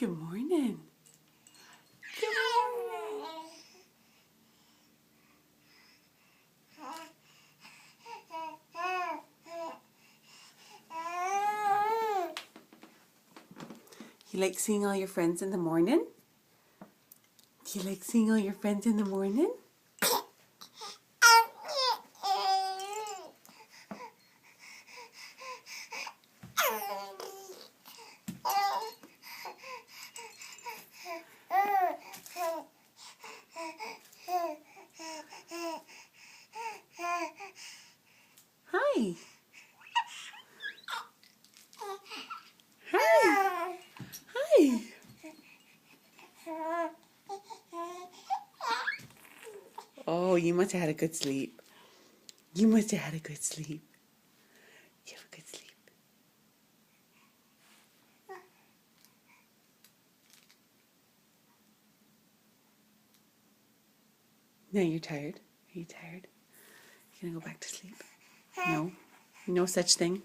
Good morning. Good morning. You like seeing all your friends in the morning? Do you like seeing all your friends in the morning? Hi. Hi. Hi. Oh, you must have had a good sleep. You must have had a good sleep. You have a good sleep. Now you're tired. Are you tired? You gonna go back to sleep? No. No such thing.